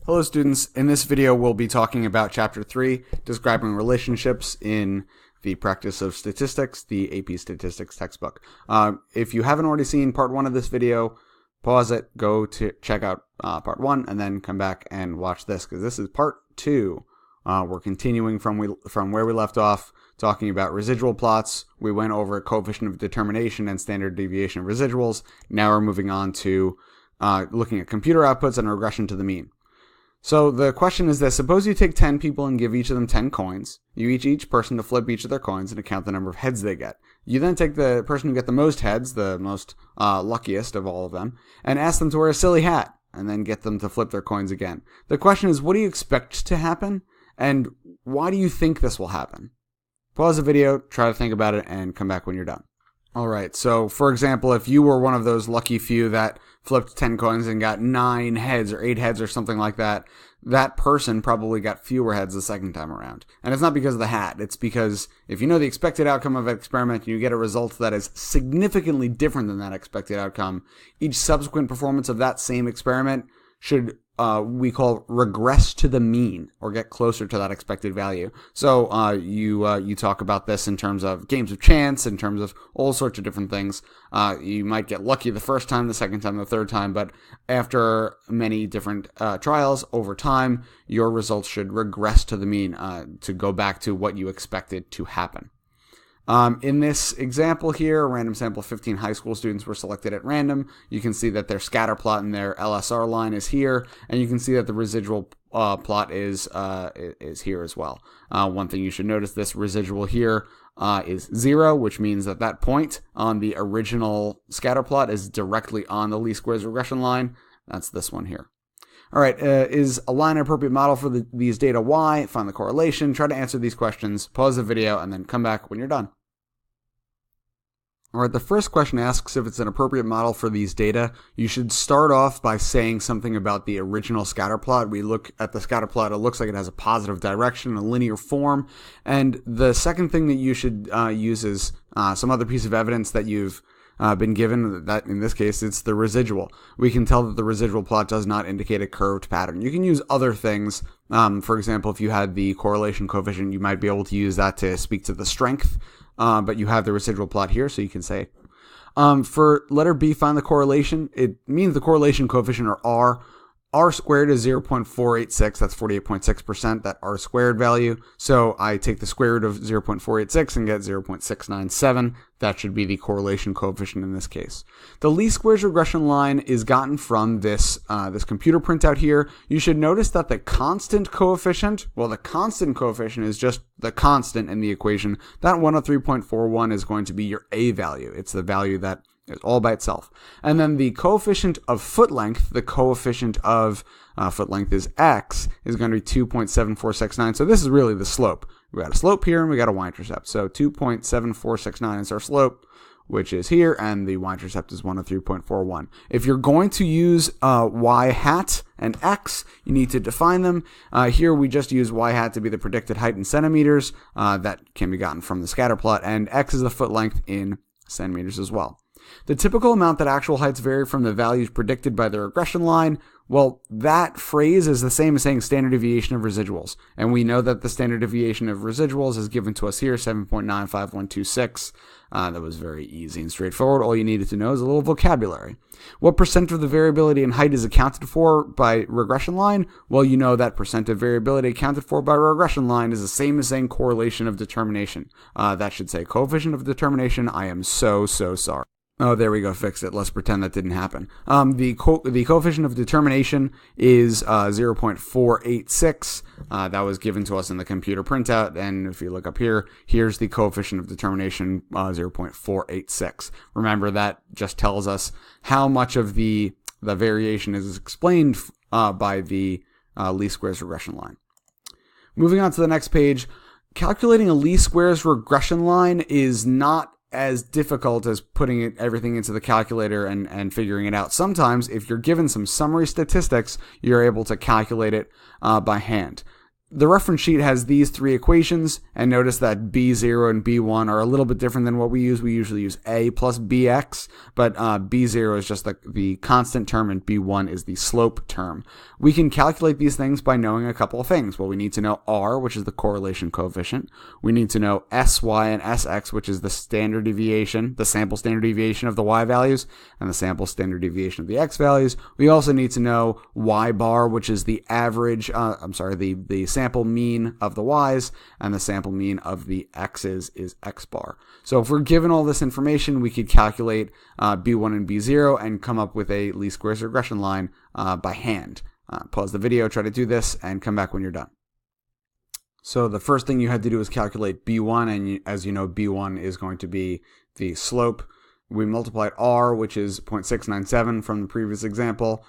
Hello students, in this video we'll be talking about Chapter 3, describing relationships in the practice of statistics, the AP Statistics textbook. If you haven't already seen Part 1 of this video, pause it, go to check out Part 1, and then come back and watch this, because this is Part 2. We're continuing from where we left off, talking about residual plots. We went over coefficient of determination and standard deviation of residuals. Now we're moving on to looking at computer outputs and regression to the mean. So the question is this: suppose you take 10 people and give each of them 10 coins. You each person to flip each of their coins and to count the number of heads they get. You then take the person who get the most heads, the most luckiest of all of them, and ask them to wear a silly hat, and then get them to flip their coins again. The question is, what do you expect to happen, and why do you think this will happen? Pause the video, try to think about it, and come back when you're done. Alright, so for example, if you were one of those lucky few that flipped 10 coins and got 9 heads or 8 heads or something like that, that person probably got fewer heads the second time around. And it's not because of the hat, it's because if you know the expected outcome of an experiment and you get a result that is significantly different than that expected outcome, each subsequent performance of that same experiment should we call regress to the mean, or get closer to that expected value. So you talk about this in terms of games of chance, in terms of all sorts of different things. You might get lucky the first time, the second time, the third time, but after many different trials over time, your results should regress to the mean to go back to what you expected to happen. In this example here, a random sample of 15 high school students were selected at random. You can see that their scatter plot and their LSR line is here, and you can see that the residual plot is here as well. One thing you should notice, this residual here is 0, which means that that point on the original scatter plot is directly on the least squares regression line. That's this one here. All right, is a line an appropriate model for these data Y? Find the correlation. Try to answer these questions. Pause the video and then come back when you're done. All right, the first question asks if it's an appropriate model for these data. You should start off by saying something about the original scatter plot. We look at the scatter plot. It looks like it has a positive direction, a linear form. And the second thing that you should use is some other piece of evidence that you've been given, that in this case it's the residual. We can tell that the residual plot does not indicate a curved pattern. You can use other things. For example, if you had the correlation coefficient, you might be able to use that to speak to the strength, but you have the residual plot here, so you can say for letter B, find the correlation. It means the correlation coefficient, or R. R squared is 0.486, that's 48.6%, that R squared value. So I take the square root of 0.486 and get 0.697. That should be the correlation coefficient in this case. The least squares regression line is gotten from this computer printout here. You should notice that the constant coefficient, well, the constant coefficient is just the constant in the equation. That 103.41 is going to be your A value. It's the value that is all by itself. And then the coefficient of foot length, the coefficient of foot length is X, is going to be 2.7469. So this is really the slope. We got a slope here and we got a y-intercept. So 2.7469 is our slope, which is here, and the y-intercept is 103.41. If you're going to use y hat and x, you need to define them. Here we just use y hat to be the predicted height in centimeters. That can be gotten from the scatter plot, and x is the foot length in centimeters as well. The typical amount that actual heights vary from the values predicted by the regression line, well, that phrase is the same as saying standard deviation of residuals. And we know that the standard deviation of residuals is given to us here, 7.95126. That was very easy and straightforward. All you needed to know is a little vocabulary. What percent of the variability in height is accounted for by regression line? Well, you know that percent of variability accounted for by regression line is the same as saying correlation of determination. That should say coefficient of determination. I am so sorry. Oh, there we go, fixed it. Let's pretend that didn't happen. The coefficient of determination is 0.486. That was given to us in the computer printout, and if you look up here, here's the coefficient of determination, 0.486. Remember, that just tells us how much of the variation is explained by the least squares regression line. Moving on to the next page, calculating a least squares regression line is not as difficult as putting everything into the calculator and figuring it out. Sometimes, if you're given some summary statistics, you're able to calculate it by hand. The reference sheet has these three equations, and notice that B0 and B1 are a little bit different than what we use. We usually use A plus BX, but B0 is just the constant term, and B1 is the slope term. We can calculate these things by knowing a couple of things. Well, we need to know R, which is the correlation coefficient. We need to know SY and SX, which is the standard deviation, the sample standard deviation of the Y values, and the sample standard deviation of the X values. We also need to know Y bar, which is the average, the sample mean of the Y's, and the sample mean of the X's is X bar. So if we're given all this information, we could calculate B1 and B0 and come up with a least squares regression line by hand. Pause the video, try to do this, and come back when you're done. So the first thing you had to do is calculate B1, and as you know, B1 is going to be the slope. We multiplied R, which is 0.697 from the previous example,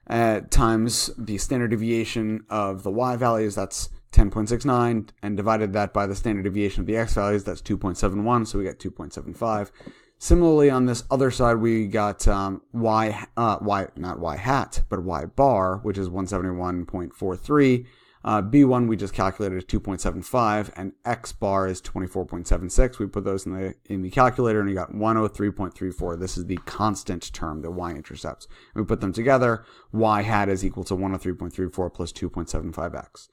times the standard deviation of the Y values, that's 10.69, and divided that by the standard deviation of the X values, that's 2.71, so we get 2.75. Similarly, on this other side, we got not Y hat, but Y bar, which is 171.43. B1 we just calculated as 2.75, and X bar is 24.76. We put those in the calculator, and you got 103.34. This is the constant term, the y-intercepts. And we put them together. Y hat is equal to 103.34 plus 2.75x.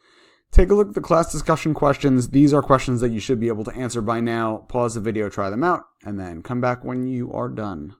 Take a look at the class discussion questions. These are questions that you should be able to answer by now. Pause the video, try them out, and then come back when you are done.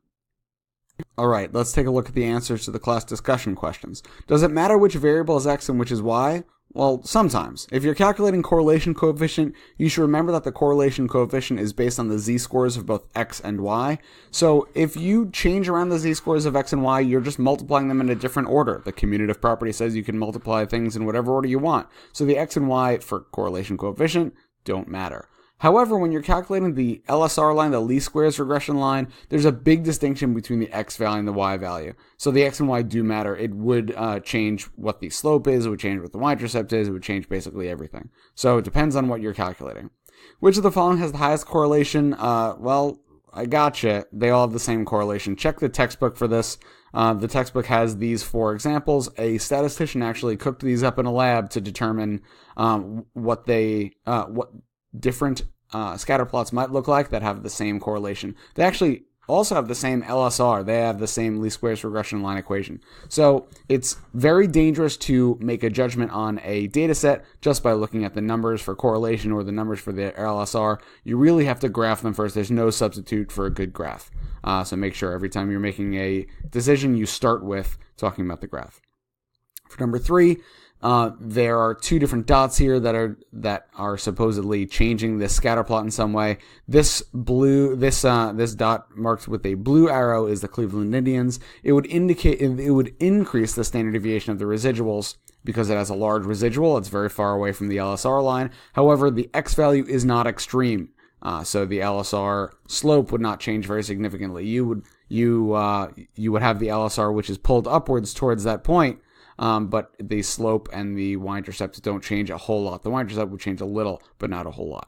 All right, let's take a look at the answers to the class discussion questions. Does it matter which variable is x and which is y? Well, sometimes. If you're calculating correlation coefficient, you should remember that the correlation coefficient is based on the z-scores of both x and y. So if you change around the z-scores of x and y, you're just multiplying them in a different order. The commutative property says you can multiply things in whatever order you want. So the x and y for correlation coefficient don't matter. However, when you're calculating the LSR line, the least squares regression line, there's a big distinction between the x value and the y value. So the x and y do matter. It would change what the slope is, it would change what the y-intercept is, it would change basically everything. So it depends on what you're calculating. Which of the following has the highest correlation? Well, I gotcha. They all have the same correlation. Check the textbook for this. The textbook has these 4 examples. A statistician actually cooked these up in a lab to determine what different scatter plots might look like that have the same correlation. They actually also have the same LSR. They have the same least squares regression line equation. So it's very dangerous to make a judgment on a data set just by looking at the numbers for correlation or the numbers for the LSR. You really have to graph them first. There's no substitute for a good graph. So make sure every time you're making a decision, you start with talking about the graph. For number 3, there are 2 different dots here that are supposedly changing this scatter plot in some way. This dot marked with a blue arrow is the Cleveland Indians. It would increase the standard deviation of the residuals because it has a large residual. It's very far away from the LSR line. However, the X value is not extreme. So the LSR slope would not change very significantly. You would have the LSR which is pulled upwards towards that point. But the slope and the y-intercepts don't change a whole lot. The y-intercept would change a little, but not a whole lot.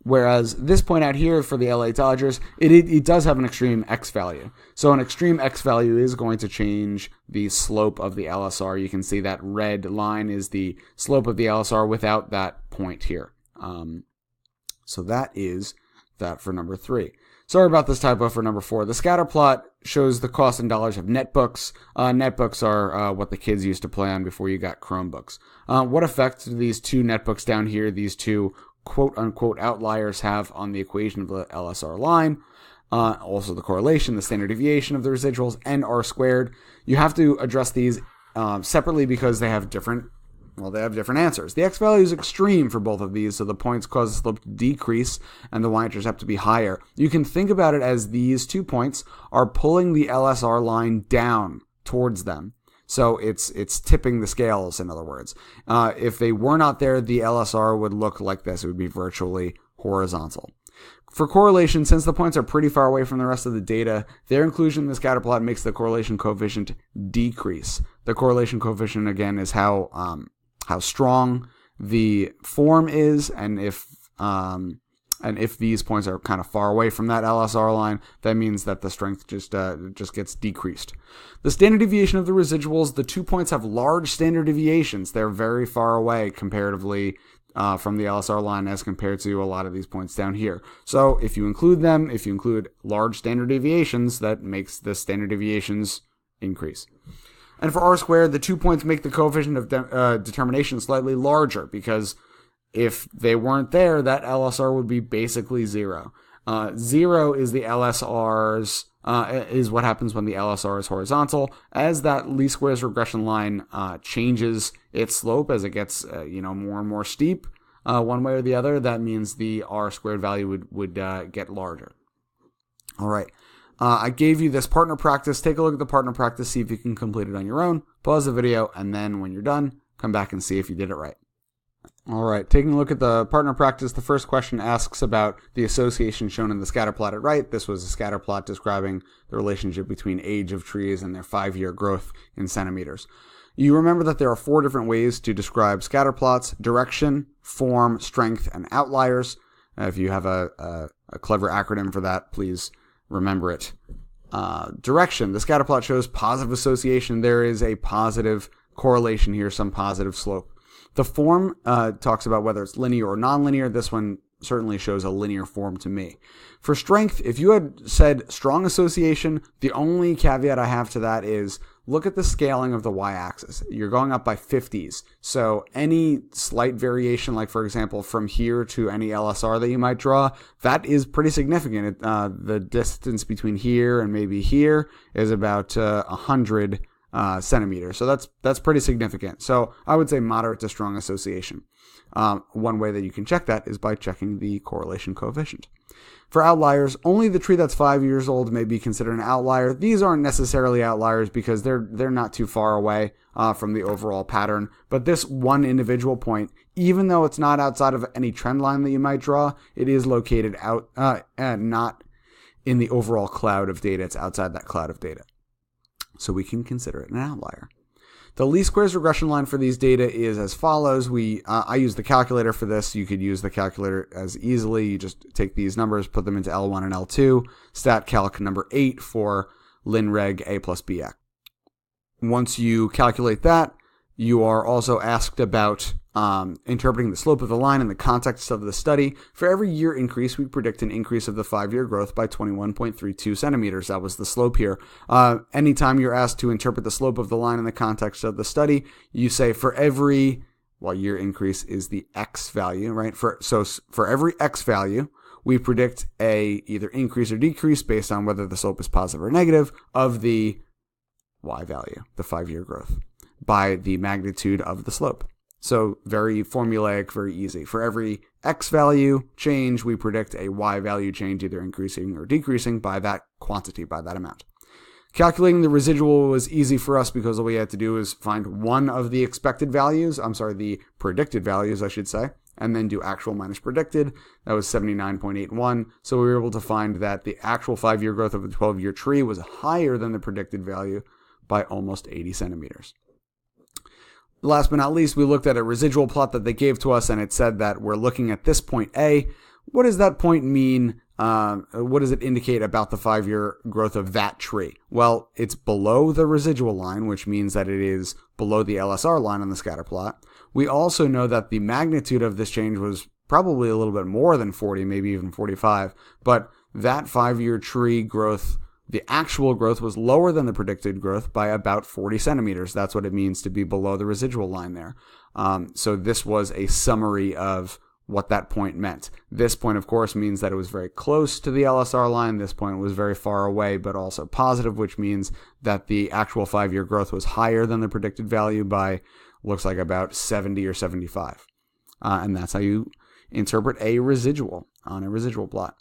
Whereas this point out here for the LA Dodgers, it does have an extreme X value. So an extreme X value is going to change the slope of the LSR. You can see that red line is the slope of the LSR without that point here. So that is that for number 3. Sorry about this typo for number 4. The scatter plot shows the cost in dollars of netbooks. Netbooks are what the kids used to play on before you got Chromebooks. What effect do these 2 netbooks down here, these 2 quote-unquote outliers, have on the equation of the LSR line? Also the correlation, the standard deviation of the residuals, and R squared. You have to address these separately because they have different answers. The X value is extreme for both of these, so the points cause the slope to decrease and the y-intercept to be higher. You can think about it as these 2 points are pulling the LSR line down towards them. So it's tipping the scales, in other words. If they were not there, the LSR would look like this. It would be virtually horizontal. For correlation, since the points are pretty far away from the rest of the data, their inclusion in the scatter plot makes the correlation coefficient decrease. The correlation coefficient, again, is how strong the form is, and if And if these points are kind of far away from that LSR line, that means that the strength just gets decreased. The standard deviation of the residuals, the 2 points have large standard deviations. They're very far away comparatively from the LSR line as compared to a lot of these points down here. So if you include them, if you include large standard deviations, that makes the standard deviations increase. And for R squared, the 2 points make the coefficient of determination slightly larger, because if they weren't there, that LSR would be basically 0. 0 is the LSR's, is what happens when the LSR is horizontal. As that least squares regression line changes its slope as it gets more and more steep one way or the other, that means the R squared value would get larger. All right. I gave you this partner practice. Take a look at the partner practice, see if you can complete it on your own. Pause the video, and then when you're done, come back and see if you did it right. All right, taking a look at the partner practice, the first question asks about the association shown in the scatter plot at right. This was a scatter plot describing the relationship between age of trees and their 5-year growth in centimeters. You remember that there are 4 different ways to describe scatter plots: direction, form, strength, and outliers. If you have a clever acronym for that, please remember it. Direction, the scatter plot shows positive association. There is a positive correlation here, some positive slope. The form talks about whether it's linear or nonlinear. This one certainly shows a linear form to me. For strength, if you had said strong association, the only caveat I have to that is look at the scaling of the y-axis. You're going up by 50s. So any slight variation, like for example from here to any LSR that you might draw, that is pretty significant. The distance between here and maybe here is about 100 centimeters. So that's pretty significant. So I would say moderate to strong association. One way that you can check that is by checking the correlation coefficient. For outliers, only the tree that's 5 years old may be considered an outlier. These aren't necessarily outliers because they're not too far away from the overall pattern. But this one individual point, even though it's not outside of any trend line that you might draw, it is located out not in the overall cloud of data. It's outside that cloud of data. So we can consider it an outlier. The least squares regression line for these data is as follows. I use the calculator for this. You could use the calculator as easily. You just take these numbers, put them into L1 and L2. Stat calc number 8 for lin reg A plus BX. Once you calculate that, you are also asked about interpreting the slope of the line in the context of the study. For every year increase, we predict an increase of the 5-year growth by 21.32 centimeters. That was the slope here. Anytime you're asked to interpret the slope of the line in the context of the study, you say for every, year increase is the x value, right? So for every x value, we predict a either increase or decrease based on whether the slope is positive or negative of the y value, the 5-year growth, by the magnitude of the slope. So very formulaic, very easy. For every x value change, we predict a y value change, either increasing or decreasing by that quantity, by that amount. Calculating the residual was easy for us because all we had to do is find one of the the predicted values, I should say, and then do actual minus predicted. That was 79.81. So we were able to find that the actual 5-year growth of a 12-year tree was higher than the predicted value by almost 80 centimeters. Last but not least, we looked at a residual plot that they gave to us, and it said that we're looking at this point A. What does that point mean? What does it indicate about the 5-year growth of that tree? Well, it's below the residual line, which means that it is below the LSR line on the scatter plot. We also know that the magnitude of this change was probably a little bit more than 40, maybe even 45, but that 5-year tree growth, the actual growth, was lower than the predicted growth by about 40 centimeters. That's what it means to be below the residual line there. So this was a summary of what that point meant. This point, of course, means that it was very close to the LSR line. This point was very far away, but also positive, which means that the actual 5-year growth was higher than the predicted value by, looks like, about 70 or 75. And that's how you interpret a residual on a residual plot.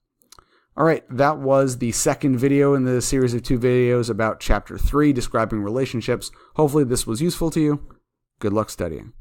All right, that was the second video in the series of 2 videos about Chapter 3, describing relationships. Hopefully this was useful to you. Good luck studying.